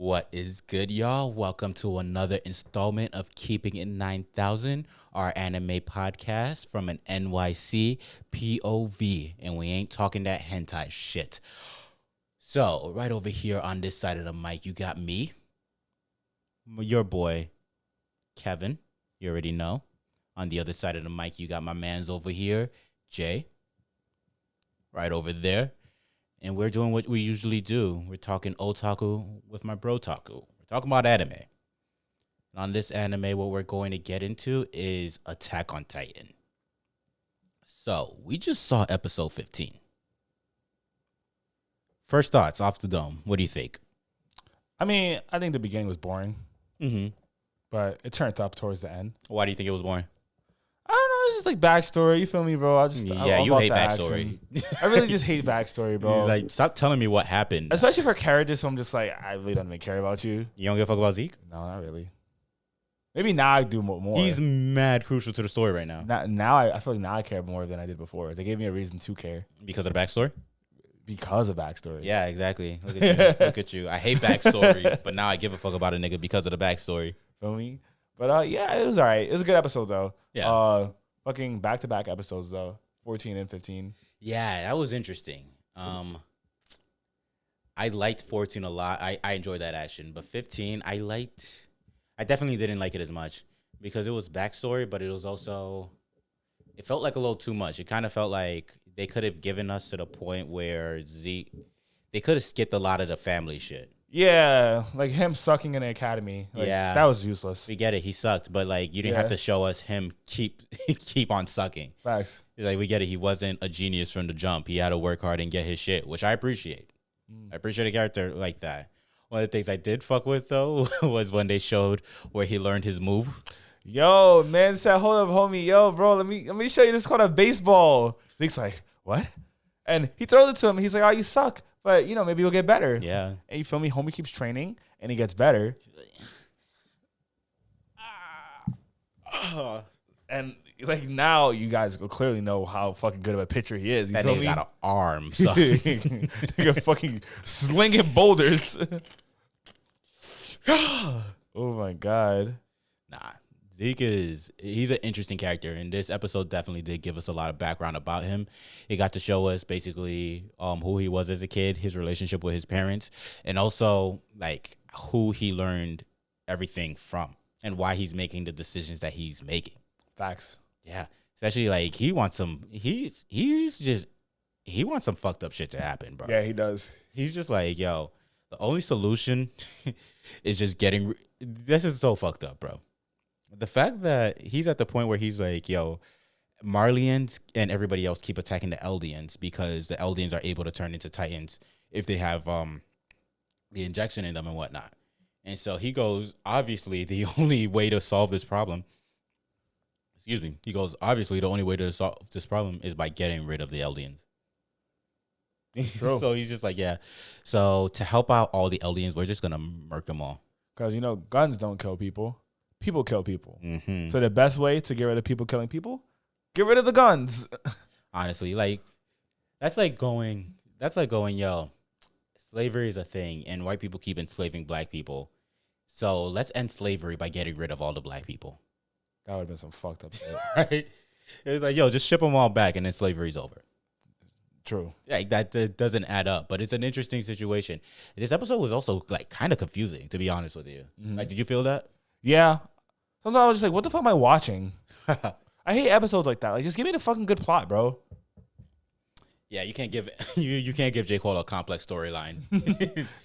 What is good, y'all? Welcome to another installment of Keeping It 9000, our anime podcast from an NYC POV. And we ain't talking that hentai shit. So, right over here on this side of the mic, you got me, your boy, Kevin. You already know. On the other side of the mic, you got my mans over here, Jay. Right over there. And we're doing what we usually do. We're talking otaku with my bro taku. We're talking about anime. And on this anime, what we're going to get into is Attack on Titan. So, we just saw episode 15. First thoughts off the dome. What do you think? I mean, I think the beginning was boring. Mm-hmm. But it turned up towards the end. Why do you think it was boring? I don't know. It's just like backstory. You feel me, bro? You hate backstory. I really just hate backstory, bro. He's like, stop telling me what happened. Especially for characters, so I'm just like, I really don't even care about you. You don't give a fuck about Zeke? No, not really. Maybe now I do more. He's mad crucial to the story right now. Now I feel like now I care more than I did before. They gave me a reason to care. Because of the backstory? Because of backstory. Yeah, exactly. Look at you. Look at you. I hate backstory, but now I give a fuck about a nigga because of the backstory. Feel me? But yeah, it was all right. It was a good episode though. Yeah. Fucking back-to-back episodes though, 14 and 15. Yeah, that was interesting. I liked 14 a lot. I enjoyed that action, but 15, I definitely didn't like it as much because it was backstory, but it was also, it felt like a little too much. It kind of felt like they could have given us to the point where they could have skipped a lot of the family shit. Yeah, like him sucking in the academy. Like, yeah, that was useless. We get it, he sucked, but like you didn't have to show us him keep on sucking. Facts. Like we get it, he wasn't a genius from the jump. He had to work hard and get his shit, which I appreciate. I appreciate a character like that. One of the things I did fuck with though was when they showed where he learned his move. Yo, man said, "Hold up, homie. Yo, bro, let me show you this called a baseball." Zeke's like, "What?" And he throws it to him. He's like, "Oh, you suck." But, you know, maybe you'll get better. Yeah. And you feel me? Homie keeps training, and he gets better. And, like, now you guys will clearly know how fucking good of a pitcher he is. You that feel nigga me? got an arm, son. Nigga fucking slinging boulders. Oh, my God. Nah. Zeke he's an interesting character, and this episode definitely did give us a lot of background about him. It got to show us basically who he was as a kid, his relationship with his parents, and also like who he learned everything from and why he's making the decisions that he's making. Facts. Yeah. Especially like he wants some fucked up shit to happen, bro. Yeah, he does. He's just like, yo, the only solution is just this is so fucked up, bro. The fact that he's at the point where he's like, yo, Marlians and everybody else keep attacking the Eldians because the Eldians are able to turn into Titans if they have the injection in them and whatnot. And so he goes, obviously, the only way to solve this problem, obviously, the only way to solve this problem is by getting rid of the Eldians. So he's just like, yeah. So to help out all the Eldians, we're just going to murk them all. Because, you know, guns don't kill people. People kill people. Mm-hmm. So the best way to get rid of people killing people, get rid of the guns. Honestly, like that's like going, yo, slavery is a thing and white people keep enslaving black people. So let's end slavery by getting rid of all the black people. That would have been some fucked up shit. Right? It was like, yo, just ship them all back and then slavery's over. True. Like that doesn't add up, but it's an interesting situation. This episode was also like kind of confusing, to be honest with you. Mm-hmm. Like, did you feel that? Yeah. Sometimes I was just like, what the fuck am I watching? I hate episodes like that. Like, just give me the fucking good plot, bro. Yeah, you can't give you can't give J. Cole a complex storyline.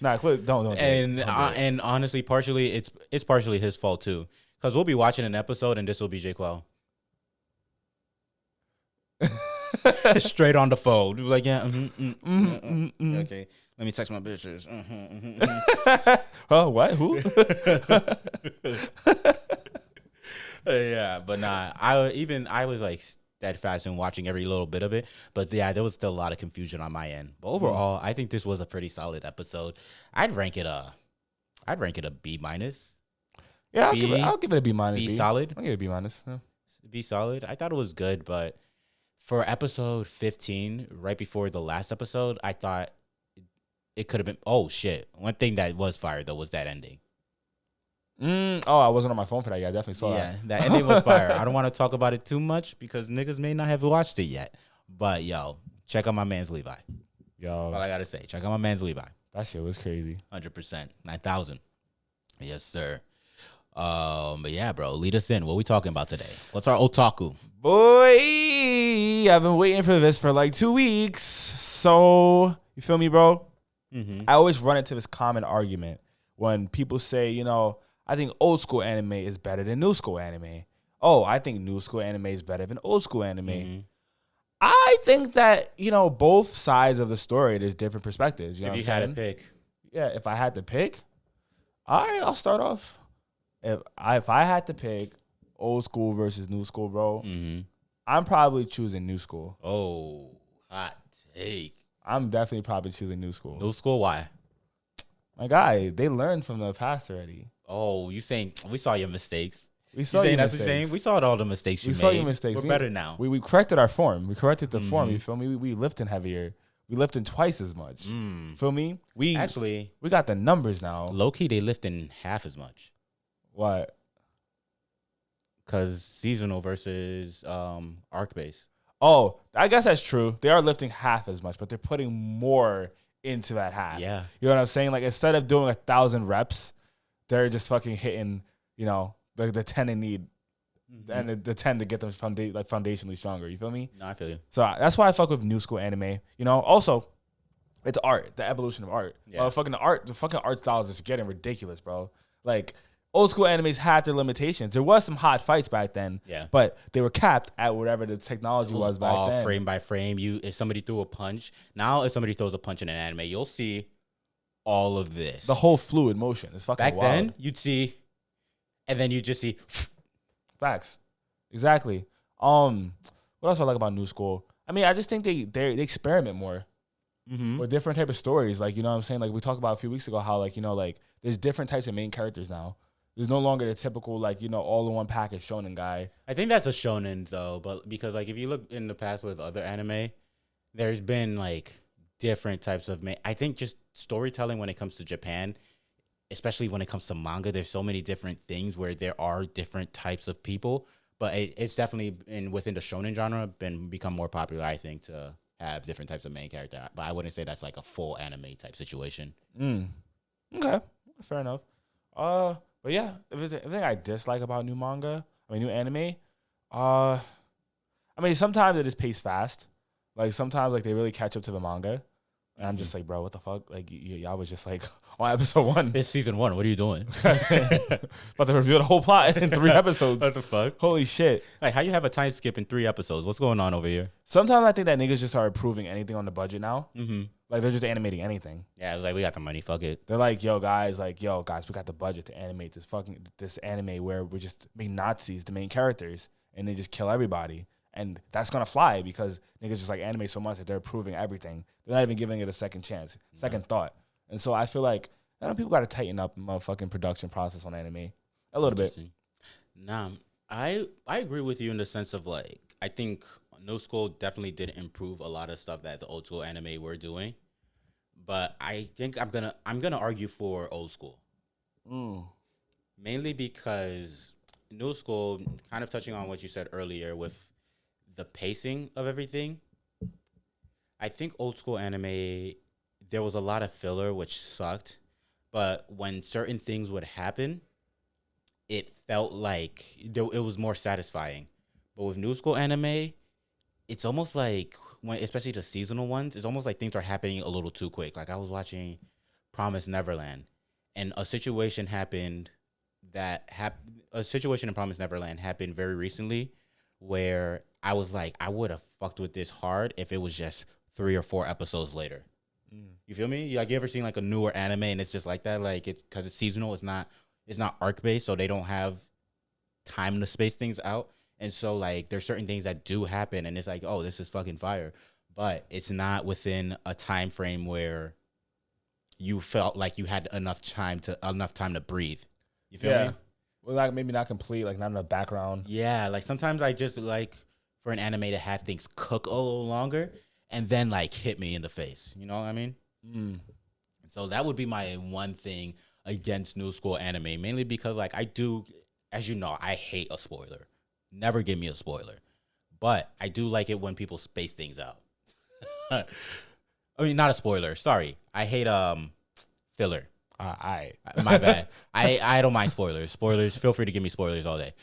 Nah, don't. And honestly, partially it's partially his fault too, because we'll be watching an episode and this will be J. Cole. Straight on the phone. We'll be like, yeah, okay. Let me text my bitches. Oh, what? Who? Yeah, but nah. I was like steadfast in watching every little bit of it. But yeah, there was still a lot of confusion on my end. But overall, I think this was a pretty solid episode. I'd rank it a B minus. Yeah, I'll give it a B minus. B solid. I'll give it a B minus. Yeah. B solid. I thought it was good, but for episode 15, right before the last episode, I thought it could have been. Oh shit! One thing that was fire though was that ending. Oh, I wasn't on my phone for that. Yeah, I definitely saw that. Yeah, that ending was fire. I don't want to talk about it too much because niggas may not have watched it yet. But yo, check out my man's Levi. That's all I gotta say. Check out my man's Levi. That shit was crazy. 100%. 9,000. Yes, sir. But yeah, bro, lead us in. What we talking about today? What's our otaku? Boy, I've been waiting for this for like 2 weeks. So, you feel me, bro? Mm-hmm. I always run into this common argument when people say, you know, I think old school anime is better than new school anime. Oh, I think new school anime is better than old school anime. Mm-hmm. I think that, you know, both sides of the story, there's different perspectives. You know If you what I'm had saying? to pick. Yeah, if I had to pick, I'll start off. If I had to pick old school versus new school, bro, Mm-hmm. I'm probably choosing new school. Oh, hot take. I'm definitely probably choosing new school. New school, why? My guy, they learned from the past already. Oh, you saying we saw your mistakes. We You saw saying your that's what mistakes. you're saying? We saw all the mistakes you We made. saw your mistakes. We're better now. We corrected our form. We corrected the form. Mhm. You feel me? We lifting heavier. We lifting twice as much. Feel me? We Actually, got the numbers now. low key, they lifting half as much. What? Because seasonal versus arc base. Oh, I guess that's true. They are lifting half as much, but they're putting more into that half. Yeah. You know what I'm saying? Like, instead of doing 1,000 reps, they're just fucking hitting, you know, the 10 they need and the 10 to get them foundationally stronger. You feel me? No, I feel you. So that's why I fuck with new school anime. You know, also, it's art, the evolution of art. Yeah. The fucking art styles is getting ridiculous, bro. Like, old school animes had their limitations. There was some hot fights back then, Yeah. but they were capped at whatever the technology It was back all then. frame by frame. If somebody threw a punch, now if somebody throws a punch in an anime, you'll see all of this. The whole fluid motion is fucking Back wild. then, you'd see, and then you just see. Facts. Exactly. What else I like about new school? I mean, I just think they experiment more with different type of stories. Like, you know what I'm saying? Like, we talked about a few weeks ago how, like, you know, like, there's different types of main characters now. There's no longer the typical, like, you know, all-in-one package shonen guy. I think that's a shonen though, but because like if you look in the past with other anime, there's been like different types of I think just storytelling when it comes to Japan, especially when it comes to manga, there's so many different things where there are different types of people. But it's definitely within the shonen genre become more popular, I think, to have different types of main character. But I wouldn't say that's like a full anime type situation. Okay, fair enough. But yeah, if there's anything I dislike about new new anime, I mean, sometimes it is paced fast. Like, sometimes, like, they really catch up to the manga. And I'm just like, bro, what the fuck? Like, y'all was just like on episode 1. It's season 1. What are you doing? About to reveal the whole plot in 3 episodes. What the fuck? Holy shit. Like, how you have a time skip in 3 episodes? What's going on over here? Sometimes I think that niggas just are approving anything on the budget now. Mm-hmm. Like, they're just animating anything. Yeah, it's like, we got the money. Fuck it. They're like, yo, guys, we got the budget to animate this anime where we just make Nazis the main characters and they just kill everybody. And that's going to fly because niggas just like anime so much that they're approving everything. They're not even giving it a second chance, second thought. And so I feel like, people got to tighten up the motherfucking production process on anime a little bit. Nah, I agree with you in the sense of, like, I think new school definitely did improve a lot of stuff that the old school anime were doing. But I think I'm gonna argue for old school. Mainly because new school, kind of touching on what you said earlier with the pacing of everything, I think old school anime, there was a lot of filler, which sucked. But when certain things would happen, it felt like it was more satisfying. But with new school anime, it's almost like, especially the seasonal ones, it's almost like things are happening a little too quick. Like, I was watching Promised Neverland, and a situation in Promised Neverland happened very recently where I was like, I would have fucked with this hard if it was just 3 or 4 episodes later. You feel me? Like, you ever seen like a newer anime and it's just like that? Like, because it's seasonal, it's not arc based, so they don't have time to space things out. And so, like, there's certain things that do happen, and it's like, oh, this is fucking fire. But it's not within a time frame where you felt like you had enough time to breathe. You feel me? Well, like, maybe not complete, like, not enough background. Yeah, like, sometimes I just like for an anime to have things cook a little longer and then, like, hit me in the face. You know what I mean? So that would be my one thing against new school anime, mainly because like I do, as you know, I hate a spoiler. Never give me a spoiler. But I do like it when people space things out. I mean, not a spoiler. Sorry. I hate filler. My bad. I don't mind spoilers. Spoilers, feel free to give me spoilers all day.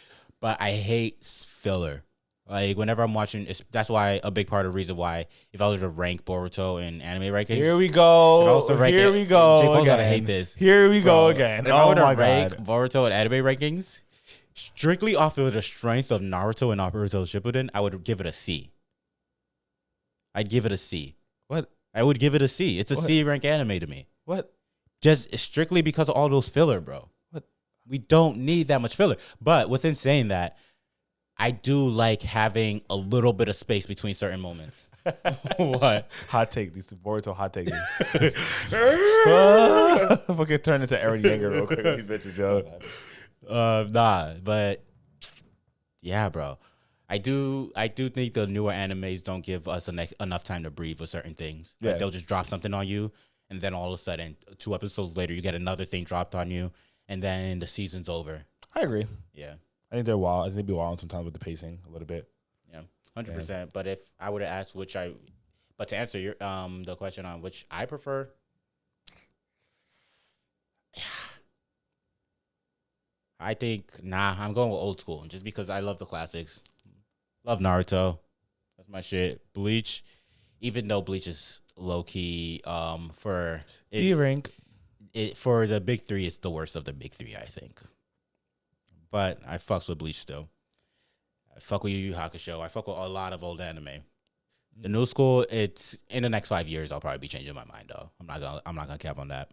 But I hate filler. Like, whenever I'm watching, that's why a big part of the reason why, if I was to rank Boruto in anime rankings. Here we go. Here we go again. I hate this. Here we go again. If I were to rank Boruto in anime rankings, strictly off of the strength of Naruto and Naruto Shippuden, I would give it a C. I'd give it a C. What? I would give it a C. It's a C rank anime to me. What? Just strictly because of all those filler, bro. What? We don't need that much filler. But within saying that, I do like having a little bit of space between certain moments. What? Hot take. These Boruto hot take. Fucking turn into Eren Yeager real quick. These bitches, yo. Nah, but yeah, bro. I do think the newer animes don't give us enough time to breathe with certain things. Like they'll just drop something on you, and then all of a sudden, 2 episodes later, you get another thing dropped on you, and then the season's over. I agree. Yeah. I think they're wild. I think they be wild sometimes with the pacing a little bit. Yeah, 100%. But if I were to ask but to answer your the question on which I prefer, I think I'm going with old school just because I love the classics. Love Naruto, that's my shit. Bleach, even though Bleach is low key for D rank, for the big three, it's the worst of the big three, I think. But I fucks with Bleach still. I fuck with Yu Yu Hakusho. I fuck with a lot of old anime. The new school, it's in the next 5 years, I'll probably be changing my mind though. I'm not gonna cap on that.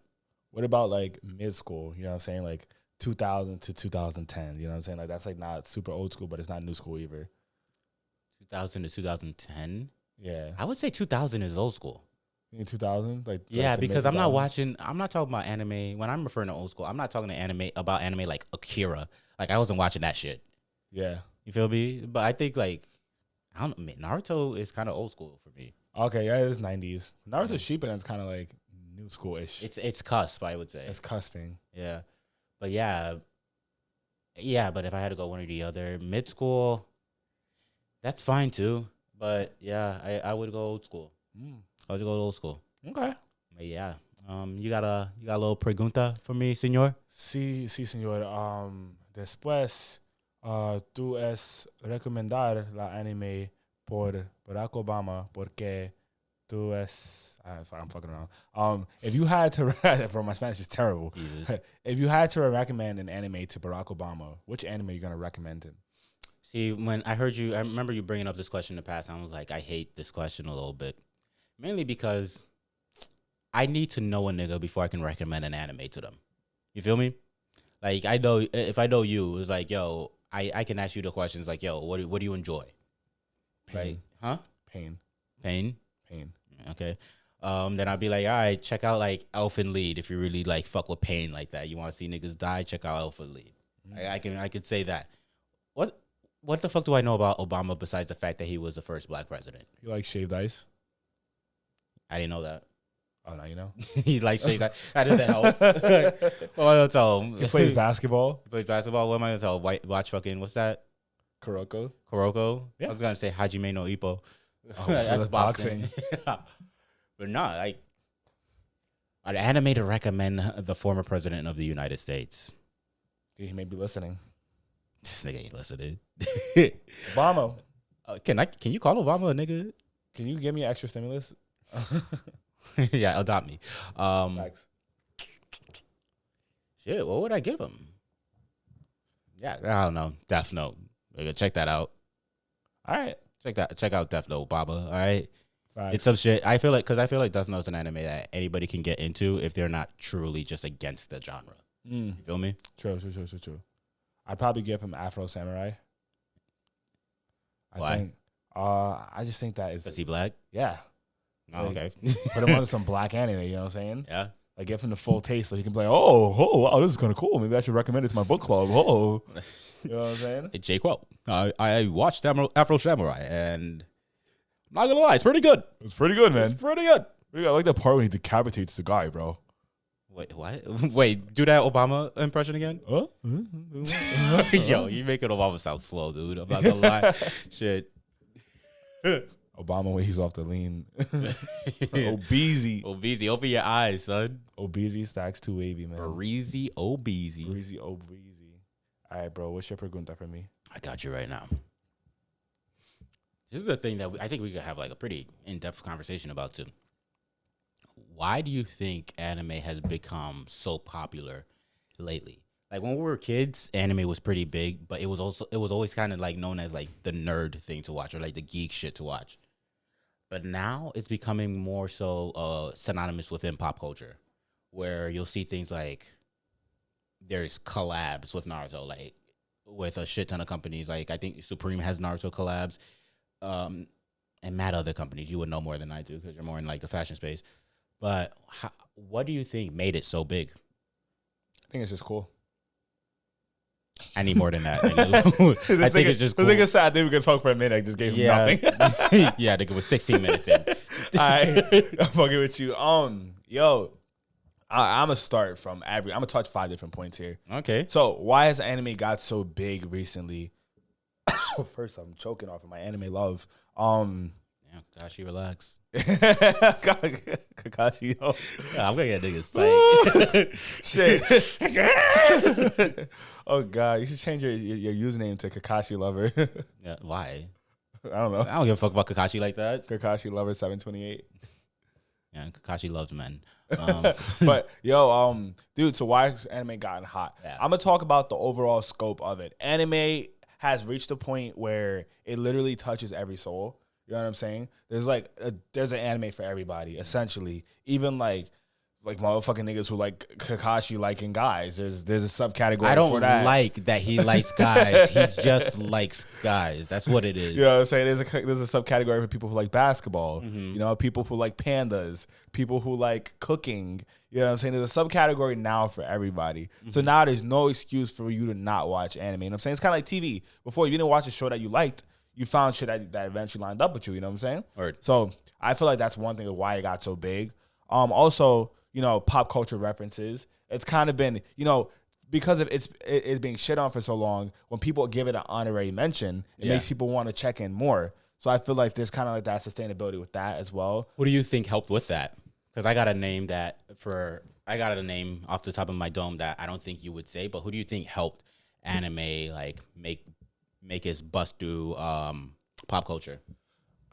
What about like mid school? You know what I'm saying? Like 2000 to 2010. You know what I'm saying? Like that's like not super old school, but it's not new school either. 2000 to 2010. Yeah, I would say 2000 is old school. In 2000, because I'm not talking about anime. When I'm referring to old school, I'm not talking about anime like Akira. Like I wasn't watching that shit. Yeah, you feel me? But I think like Naruto is kind of old school for me. Okay, yeah, it is 90s. Naruto Shippuden's kind of like new school-ish. It's cusp, I would say. It's cusping. Yeah, but but if I had to go one or the other, mid school, that's fine too. But yeah, I would go old school. I would go old school. Okay. But yeah. You got a little pregunta for me, señor? Sí, señor. Después, tú es recomendar la anime por Barack Obama porque tú es. I'm fucking around. If you had to, bro, my Spanish is terrible. If you had to recommend an anime to Barack Obama, which anime are you gonna recommend him? See, when I heard you, I remember you bringing up this question in the past. I was like, I hate this question a little bit, mainly because I need to know a nigga before I can recommend an anime to them. You feel me? Like, I know, if I know you, it's like, yo, I can ask you the questions like, yo, what do you enjoy? Pain. Right? Huh? Pain. Okay. Then I'll be like, all right, check out like Elfen Lied if you really like fuck with pain like that. You want to see niggas die? Check out Elfen Lied. I could say that. What the fuck do I know about Obama besides the fact that he was the first black president? You like shaved ice? I didn't know that. Oh, now you know? He likes shaved ice. I just said, oh. What am I going to tell him? He plays basketball. What am I going to tell him? Watch fucking, what's that? Kuroko? Yeah. I was going to say Hajime no Ippo. Oh, that's boxing. But no, like, an anime to recommend the former president of the United States. He may be listening. This nigga ain't listening. Obama. Can you call Obama a nigga? Can you give me extra stimulus? Yeah, adopt me. Thanks. Shit, what would I give him? Yeah, I don't know. Death Note. Check that out. All right. Check out Death Note, Baba. All right. Facts. It's some shit. I feel like Death Note's an anime that anybody can get into if they're not truly just against the genre. You feel me? True. I'd probably give him Afro Samurai. Why? I just think that Is he black? Yeah. Oh, okay. Put him on some black anime, you know what I'm saying? Yeah. Like, give him the full taste so he can be like, oh, wow, this is kind of cool. Maybe I should recommend it to my book club. Oh. You know what I'm saying? Hey, Jake, I watched Afro Samurai, and I'm not going to lie, it's pretty good. It's pretty good, man. It's pretty good. I like that part when he decapitates the guy, bro. Wait, what? Wait, do that Obama impression again. Yo, you making Obama sound slow, dude. I'm not gonna lie. Shit. Obama when he's off the lean. Obeezy. Obeezy, open your eyes, son. Obeezy stacks too wavy, man. Breezy Obeezy. Breezy Obeezy. All right, bro. What's your pregunta for me? I got you right now. This is a thing that I think we could have like a pretty in-depth conversation about too. Why do you think anime has become so popular lately? Like when we were kids, anime was pretty big, but it was always kind of like known as like the nerd thing to watch or like the geek shit to watch. But now it's becoming more so synonymous within pop culture, where you'll see things like there's collabs with Naruto, like with a shit ton of companies. Like I think Supreme has Naruto collabs, and mad other companies. You would know more than I do because you're more in like the fashion space. But what do you think made it so big? I think it's just cool. I need more than that. I think it's just cool. I think it's sad. I think we could talk for a minute. I just gave him nothing. Yeah, I think it was 16 minutes in. I'm fucking with you. Yo, I'm gonna start from I'm gonna touch 5 different points here. Okay. So why has anime got so big recently? First, I'm choking off of my anime love. Yeah, Kakashi, relax. Kakashi, yo. Yeah, I'm gonna get niggas tight. Shit. Oh God, you should change your username to Kakashi Lover. Yeah, why? I don't know. I don't give a fuck about Kakashi like that. Kakashi Lover 728. Yeah, Kakashi loves men. But yo, dude, so why has anime gotten hot? Yeah. I'm gonna talk about the overall scope of it. Anime has reached a point where it literally touches every soul. You know what I'm saying? There's there's an anime for everybody, essentially. Even like motherfucking niggas who like Kakashi liking guys. There's a subcategory. I don't for that. like that he likes guys. He just likes guys. That's what it is. You know what I'm saying? There's a subcategory for people who like basketball. Mm-hmm. You know, people who like pandas. People who like cooking. You know what I'm saying? There's a subcategory now for everybody. Mm-hmm. So now there's no excuse for you to not watch anime. You know what I'm saying? It's kind of like TV. Before, you didn't watch a show that you liked. You found shit that eventually lined up with you. You know what I'm saying? Word. So I feel like that's one thing of why it got so big. Also, you know, pop culture references. It's kind of been, you know, because of it's being shit on for so long. When people give it an honorary mention, it makes people want to check in more. So I feel like there's kind of like that sustainability with that as well. What do you think helped with that? Because I got a name off the top of my dome that I don't think you would say. But who do you think helped anime like make its bust through pop culture?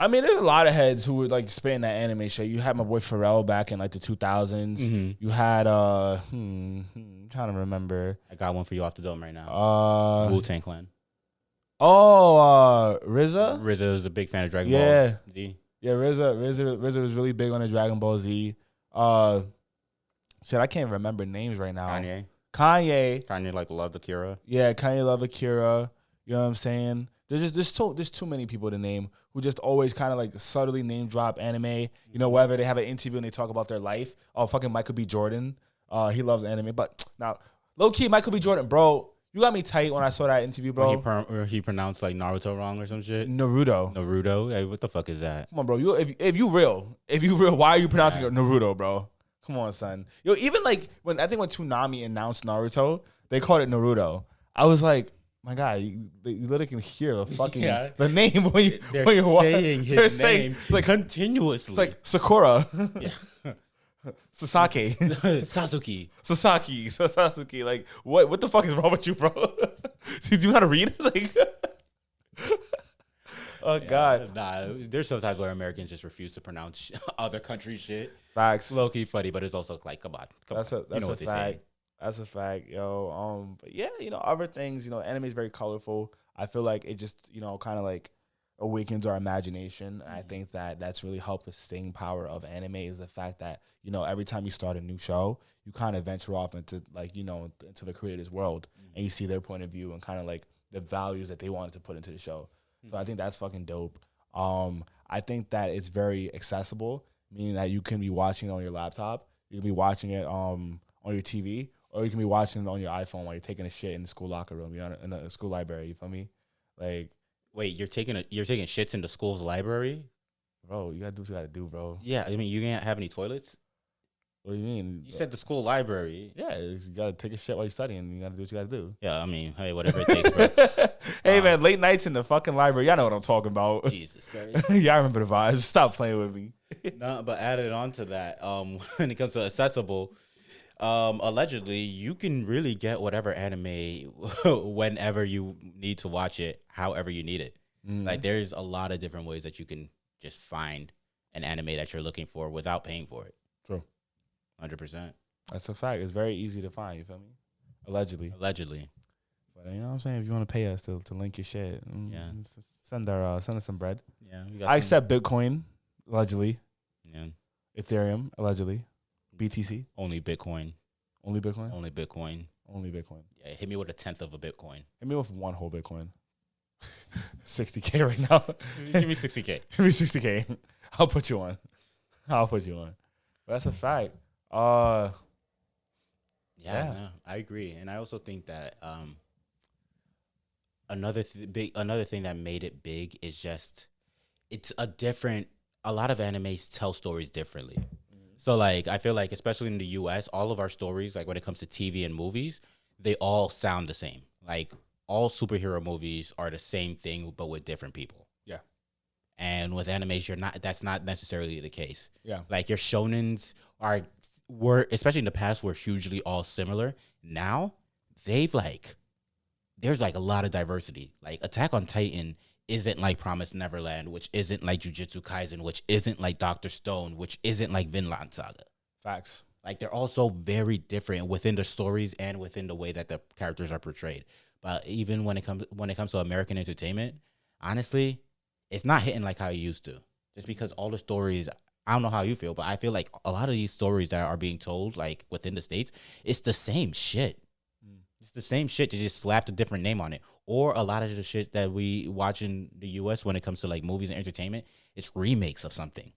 I mean, there's a lot of heads who would like spit in that anime shit. You had my boy Pharrell back in like the 2000s. Mm-hmm. You had I'm trying to remember. I got one for you off the dome right now. Wu-Tang Clan. RZA. RZA was a big fan of Dragon Ball Z. Yeah, RZA was really big on the Dragon Ball Z. Shit, I can't remember names right now. Kanye like loved Akira. Yeah, Kanye loved Akira. You know what I'm saying? There's too many people to name who just always kind of like subtly name drop anime. You know, whether they have an interview and they talk about their life. Oh, fucking Michael B. Jordan. He loves anime. But now, low key, Michael B. Jordan, bro, you got me tight when I saw that interview, bro. Or he pronounced like Naruto wrong or some shit. Naruto. Hey, what the fuck is that? Come on, bro. If you real, why are you pronouncing it Naruto, bro? Come on, son. Yo, even like when Toonami announced Naruto, they called it Naruto. I was like, my God, you literally can hear the fucking the name when you're saying his name like continuously. It's like Sakura, Sasuke. Sasuke. Like what the fuck is wrong with you, bro? Do you know how to read? Like, oh God. Nah, there's sometimes where Americans just refuse to pronounce other country shit. Facts. Low key funny, but it's also like, come on. That's a fact. That's a fact, yo. But yeah, you know, other things, you know, anime is very colorful. I feel like it just, you know, kind of like awakens our imagination. And I think that that's really helped the staying power of anime is the fact that, you know, every time you start a new show, you kind of venture off into like, you know, into the creator's world and you see their point of view and kind of like the values that they wanted to put into the show. So I think that's fucking dope. I think that it's very accessible, meaning that you can be watching it on your laptop, you can be watching it on your TV, or you can be watching it on your iPhone while you're taking a shit in the school locker room, you know, in the school library. You feel me? Like, wait, you're taking shits in the school's library, bro? You gotta do what you gotta do, bro. Yeah, I mean, you can't have any toilets. What do you mean? You said the school library. Yeah, you gotta take a shit while you're studying. You gotta do what you gotta do. Yeah, I mean, hey, whatever it takes, bro. Hey man, late nights in the fucking library. Y'all know what I'm talking about. Jesus Christ. Yeah, I remember the vibes. Stop playing with me. No, but added on to that, when it comes to accessible, allegedly you can really get whatever anime whenever you need to watch it, however you need it. Like there's a lot of different ways that you can just find an anime that you're looking for without paying for it. True. 100%. That's a fact. It's very easy to find. You feel me? Allegedly. But you know what I'm saying? If you want to pay us to link your shit, Yeah. send us some bread. Yeah. I accept Bitcoin, allegedly. Yeah. Ethereum, allegedly. BTC. Only Bitcoin. Only Bitcoin? Only Bitcoin. Only Bitcoin. Yeah. Hit me with 1/10 of a Bitcoin. Hit me with one whole Bitcoin. 60K right now. Give me 60K. Give me 60K. I'll put you on. But that's a fact. Yeah, Yeah. no, I agree, and I also think that another thing that made it big is just it's a lot of animes tell stories differently. So like I feel like especially in the US, all of our stories, like when it comes to TV and movies, they all sound the same. Like all superhero movies are the same thing but with different people. Yeah. And with animes, that's not necessarily the case. Yeah. Like your shonens were especially in the past were hugely all similar. Now there's like a lot of diversity. Like Attack on Titan isn't like Promised Neverland, which isn't like Jujutsu Kaisen, which isn't like Dr. Stone, which isn't like Vinland Saga. Facts. Like they're also very different within the stories and within the way that the characters are portrayed. But even when it comes to American entertainment, honestly, it's not hitting like how it used to. Just because all the stories, I don't know how you feel, but I feel like a lot of these stories that are being told, like within the States, it's the same shit. It's the same shit. You just slapped a different name on it. Or a lot of the shit that we watch in the US when it comes to like movies and entertainment, it's remakes of something.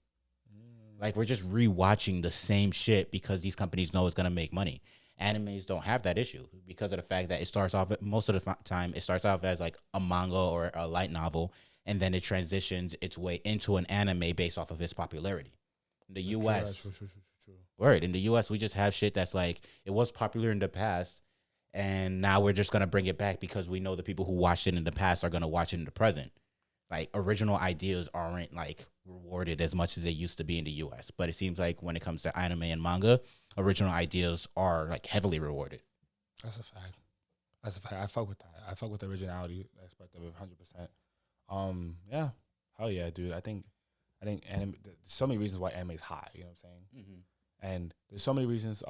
Like we're just rewatching the same shit because these companies know it's gonna make money. Animes don't have that issue because of the fact that it starts off most of the time. It starts off as like a manga or a light novel, and then it transitions its way into an anime based off of its popularity. In the U.S., True. word in the U.S. we just have shit that's like it was popular in the past, and now we're just gonna bring it back because we know the people who watched it in the past are gonna watch it in the present. Like original ideas aren't like rewarded as much as they used to be in the US. But it seems like when it comes to anime and manga, original ideas are like heavily rewarded. That's a fact. I fuck with that. I fuck with the originality aspect of it 100%. Yeah. Hell yeah, dude. I think anime, there's so many reasons why anime is hot, you know what I'm saying? And there's so many reasons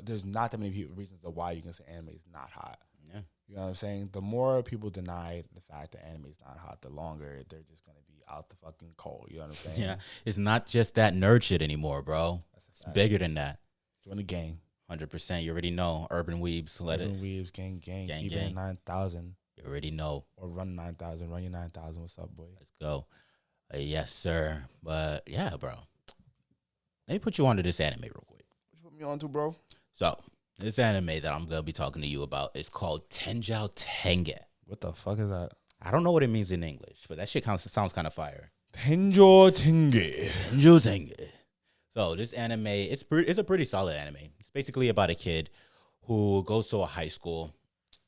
there's not that many reasons of why you can say anime is not hot. Yeah. You know what I'm saying? The more people deny the fact that anime is not hot, the longer they're just going to be out the fucking cold. You know what I'm saying? Yeah. It's not just that nerd shit anymore, bro. It's bigger than that. Join the gang. 100%. You already know. Urban Weebs. Urban Weebs, gang. Keep it at 9,000. You already know. Or run 9,000. Run your 9,000. What's up, boy? Let's go. Yes, sir. But yeah, bro. Let me put you onto this anime real quick. What you put me on to, bro? So, this anime that I'm going to be talking to you about is called Tenjou Tenge. What the fuck is that? I don't know what it means in English, but that shit sounds kind of fire. Tenjou Tenge. Tenjou Tenge. So, this anime, it's a pretty solid anime. It's basically about a kid who goes to a high school,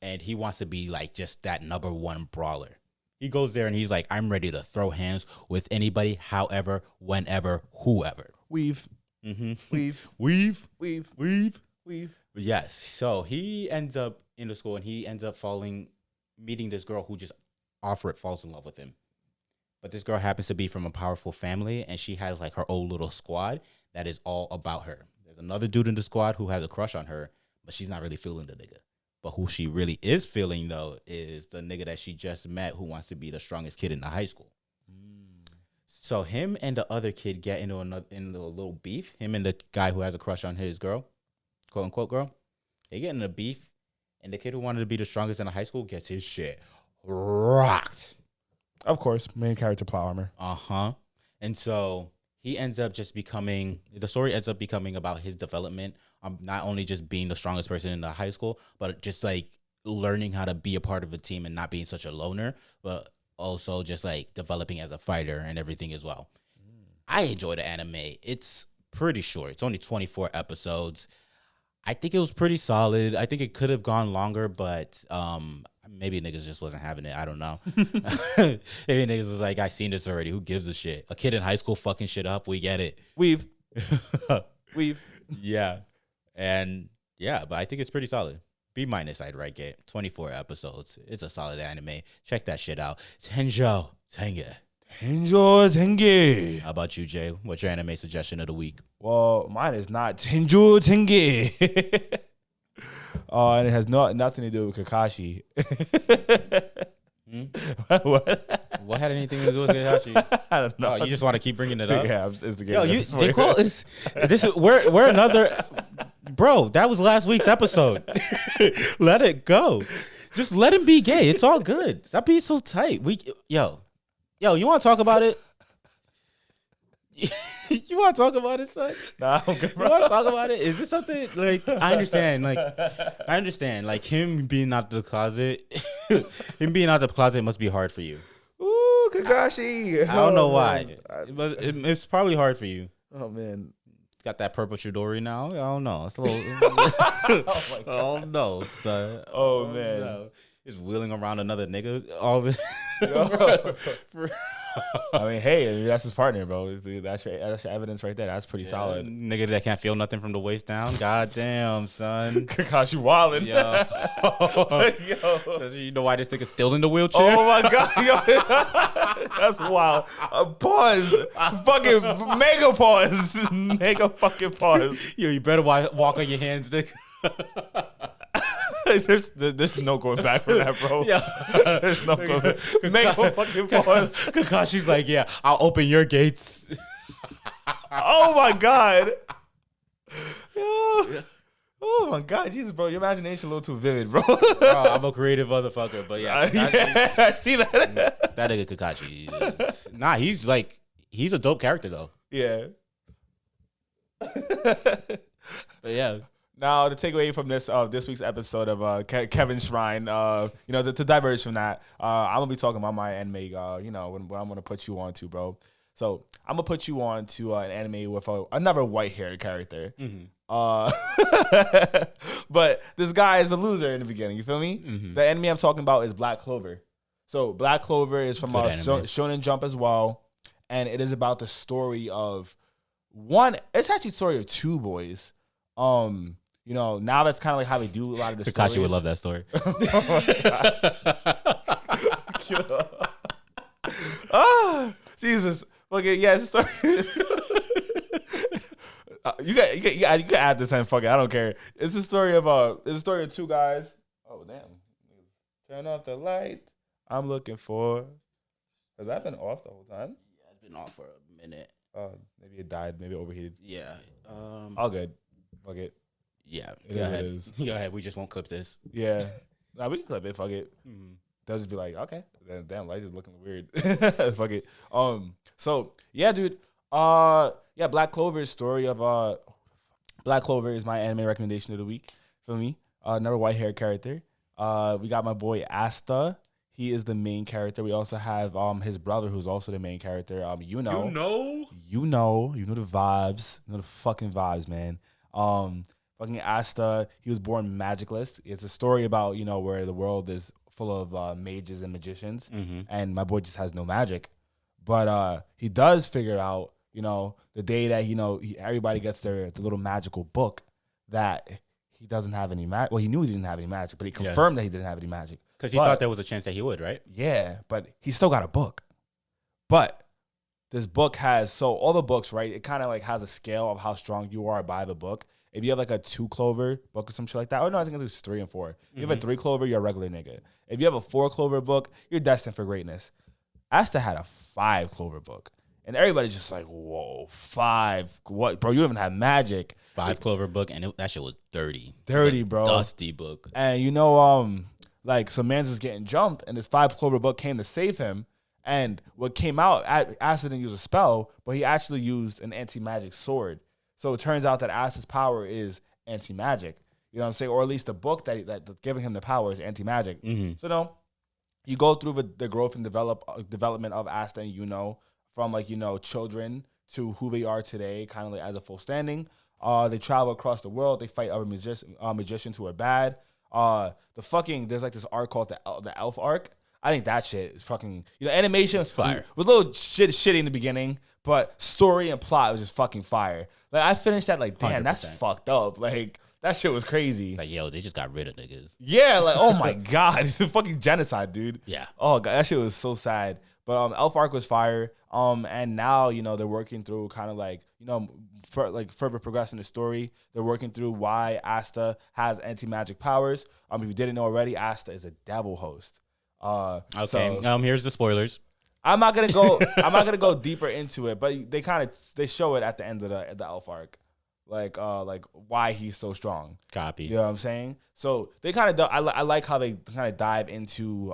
and he wants to be like just that number one brawler. He goes there, and he's like, I'm ready to throw hands with anybody, however, whenever, whoever. Weave. Yes. So he ends up in the school and he ends up meeting this girl who just falls in love with him. But this girl happens to be from a powerful family and she has like her own little squad that is all about her. There's another dude in the squad who has a crush on her, but she's not really feeling the nigga. But who she really is feeling though is the nigga that she just met who wants to be the strongest kid in the high school. So him and the other kid get into a little beef. Him and the guy who has a crush on his girl, quote unquote girl, they get in a beef, and the kid who wanted to be the strongest in the high school gets his shit rocked. Of course, main character plot armor. And so he ends up the story ends up becoming about his development, not only just being the strongest person in the high school, but just like learning how to be a part of a team and not being such a loner, but also just like developing as a fighter and everything as well. I enjoy the anime. It's pretty short. It's only 24 episodes. I think it was pretty solid. I think it could have gone longer, but maybe niggas just wasn't having it. I don't know. Maybe niggas was like, I seen this already. Who gives a shit? A kid in high school fucking shit up. We get it. We've. Yeah. And yeah, but I think it's pretty solid. B- I'd rank it. 24 episodes. It's a solid anime. Check that shit out. Tenjo Tenge. Tenjo Tenge. How about you, Jay? What's your anime suggestion of the week? Well, mine is not Tenjo Tenge. And it has nothing to do with Kakashi. What had anything to do with Kakashi? I don't know. Oh, you just want to keep bringing it up? Yeah, it's the game. Yo, J. Cole is this is we're another bro. That was last week's episode. Let it go. Just let him be gay. It's all good. Stop being so tight. Yo, you want to talk about it? You want to talk about it, son? Nah, I'm good, bro. You want to talk about it? Is this something like I understand? Like him being out the closet. Him being out the closet must be hard for you. Ooh, Kakashi. I don't know why, but it's probably hard for you. Oh man, got that purple Chidori now. I don't know. It's a little. oh my God. Oh no, son. Oh man, no. Just wheeling around another nigga. All this. I mean, hey, that's his partner, bro. That's your evidence right there. That's pretty solid. Nigga that can't feel nothing from the waist down. God damn, son. Kakashi wildin'. Yo. You know why this nigga's still in the wheelchair? Oh my God. Yo. That's wild. Pause. Fucking mega pause. Mega fucking pause. Yo, you better walk on your hands, nigga. There's no going back from that, bro. Yeah. There's no going back. Make a fucking pause. Kakashi's like, yeah, I'll open your gates. Oh my God. Yeah. Oh my God, Jesus, bro, your imagination a little too vivid, bro. Bro, I'm a creative motherfucker, but yeah, I see that. That nigga Kakashi, he's a dope character though. Yeah. But yeah. Now, to take away from this week's episode of Kevin's Shrine, to diverge from that, I'm gonna be talking about my anime. What I'm gonna put you on to, bro. So I'm gonna put you on to an anime with another white-haired character. Mm-hmm. But this guy is a loser in the beginning. You feel me? Mm-hmm. The anime I'm talking about is Black Clover. So Black Clover is from Shonen Jump as well, and it is about the story of one. It's actually the story of two boys. Now that's kind of like how they do a lot of the stories. Kakashi would love that story. Oh, Jesus. Okay, yeah, it's a story. You can add this in. Fuck it, I don't care. It's a story of two guys. Oh damn! Turn off the light. I'm looking for. Has that been off the whole time? Yeah, it's been off for a minute. Maybe it died. Maybe it overheated. Yeah. All good. Fuck it. Yeah. Go ahead. Go ahead. We just won't clip this. Yeah. Nah, we can clip it. Fuck it. Mm-hmm. They'll just be like, okay, damn, lights is looking weird. Fuck it. So yeah, dude. Black Clover's story of Black Clover is my anime recommendation of the week for me. Another white hair character. We got my boy Asta. He is the main character. We also have his brother, who's also the main character. You know the vibes. You know the fucking vibes, man. Fucking Asta. He was born magicless. It's a story about where the world is full of mages and magicians, and my boy just has no magic. But he does figure out, the day that everybody gets the little magical book, that he doesn't have any magic. Well, he knew he didn't have any magic, but he confirmed that he didn't have any magic. Because he thought there was a chance that he would, right? Yeah, but he still got a book. But this book has, all the books, right, it kind of like has a scale of how strong you are by the book. If you have like a 2 clover book or some shit like that, I think it's 3 and 4. If you have a 3 clover, you're a regular nigga. If you have a 4 clover book, you're destined for greatness. Asta had a 5 clover book. And everybody's just like, whoa, 5. What, bro? You even have magic. 5 clover book, and that shit was dirty. Dirty, bro. Dusty book. And some man's was getting jumped, and this 5 clover book came to save him. And what came out, Asta didn't use a spell, but he actually used an anti-magic sword. So it turns out that Asta's power is anti-magic. You know what I'm saying? Or at least the book that's giving him the power is anti-magic. Mm-hmm. So you go through the growth and development of Asta, and from children to who they are today, kind of like as a full standing. They travel across the world. They fight other magicians who are bad. There's like this arc called the Elf arc. I think that shit is fucking, animation was fire. Was a little shitty in the beginning, but story and plot was just fucking fire. Like I finished that like, damn, 100%. that's fucked up. Like that shit was crazy. It's like, yo, they just got rid of niggas. Yeah, like oh my god, it's a fucking genocide, dude. Yeah. Oh god, that shit was so sad. But Elf arc was fire. And now they're working through kind of like further progressing the story. They're working through why Asta has anti-magic powers. If you didn't know already, Asta is a devil host. Okay. So Here's the spoilers. I'm not gonna go deeper into it, but they show it at the end of the Elf arc, like why he's so strong. Copy. You know what I'm saying? So they kind of I like how they kind of dive into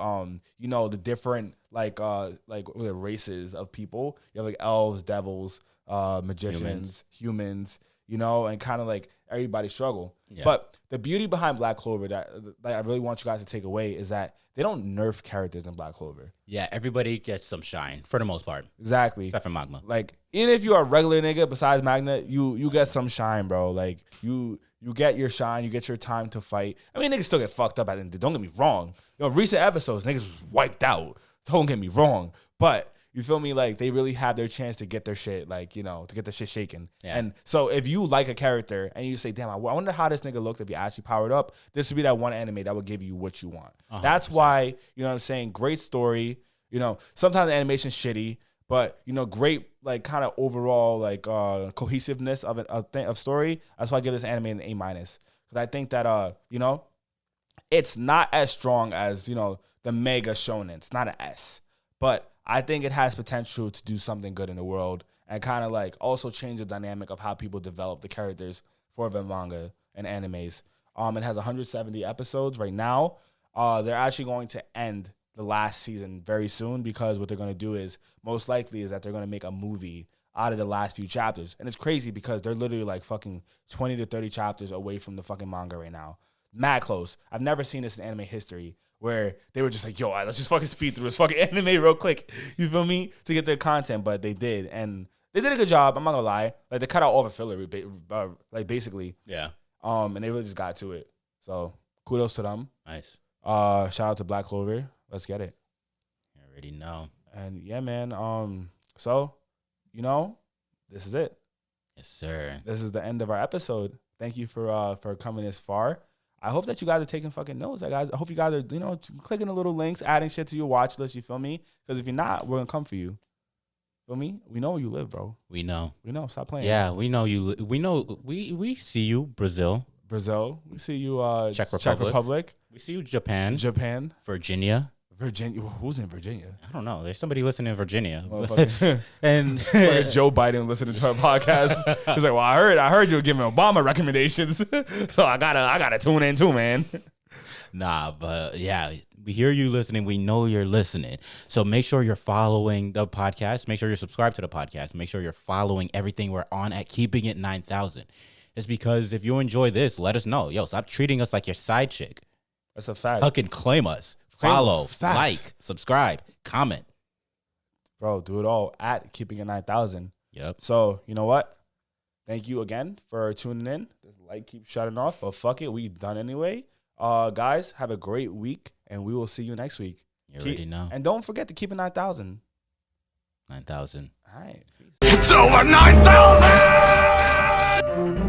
the different like races of people. You have like elves, devils, magicians, humans, and kind of like everybody struggle. Yeah. But the beauty behind Black Clover that I really want you guys to take away is that they don't nerf characters in Black Clover. Yeah, everybody gets some shine for the most part. Exactly. Except for Magma. Like, even if you're a regular nigga besides Magna, you get some shine, bro. Like, you get your shine, you get your time to fight. I mean, niggas still get fucked up at the end. Don't get me wrong. Recent episodes, niggas was wiped out. Don't get me wrong. But, you feel me? Like, they really have their chance to get their shit, like, to get their shit shaken. Yeah. And so, if you like a character and you say, damn, I wonder how this nigga looked if he actually powered up, this would be that one anime that would give you what you want. 100%. That's why, you know what I'm saying? Great story. Sometimes the animation's shitty, but, great, like, kind of overall, like, cohesiveness of story. That's why I give this anime an A-. Because I think that, it's not as strong as, the mega shonen. It's not an S. But I think it has potential to do something good in the world and kind of like also change the dynamic of how people develop the characters for the manga and animes. It has 170 episodes right now. They're actually going to end the last season very soon because what they're going to do is most likely is that they're going to make a movie out of the last few chapters. And it's crazy because they're literally like fucking 20 to 30 chapters away from the fucking manga right now. Mad close. I've never seen this in anime history, where they were just like, yo, all right, let's just fucking speed through this fucking anime real quick. You feel me? To get their content, but they did. And they did a good job. I'm not gonna lie. Like, they cut out all the filler, like, basically. Yeah. And they really just got to it. So, kudos to them. Nice. Shout out to Black Clover. Let's get it. You already know. And, yeah, man. So, this is it. Yes, sir. This is the end of our episode. Thank you for coming this far. I hope that you guys are taking fucking notes. I hope you guys are, clicking the little links, adding shit to your watch list. You feel me? Because if you're not, we're going to come for you. Feel me? We know where you live, bro. We know. Stop playing. Yeah, we know you. We know. We see you, Brazil. We see you, Czech Republic. We see you, Japan. Virginia. Who's in Virginia? I don't know. There's somebody listening in Virginia. And Joe Biden listening to our podcast. He's like, well, I heard you were giving Obama recommendations. So I gotta tune in too, man. Nah, but yeah, we hear you listening. We know you're listening. So make sure you're following the podcast. Make sure you're subscribed to the podcast. Make sure you're following everything we're on at Keeping It 9000. It's because if you enjoy this, let us know. Yo, stop treating us like your side chick. That's a fact. Fucking claim us. Follow, like, subscribe, comment. Bro, do it all at Keeping It 9000. Yep. So, you know what? Thank you again for tuning in. This light keeps shutting off, but fuck it. We done anyway. Guys, have a great week, and we will see you next week. You already know. And don't forget to keep it 9000. 9000. All right. Peace. It's over 9,000!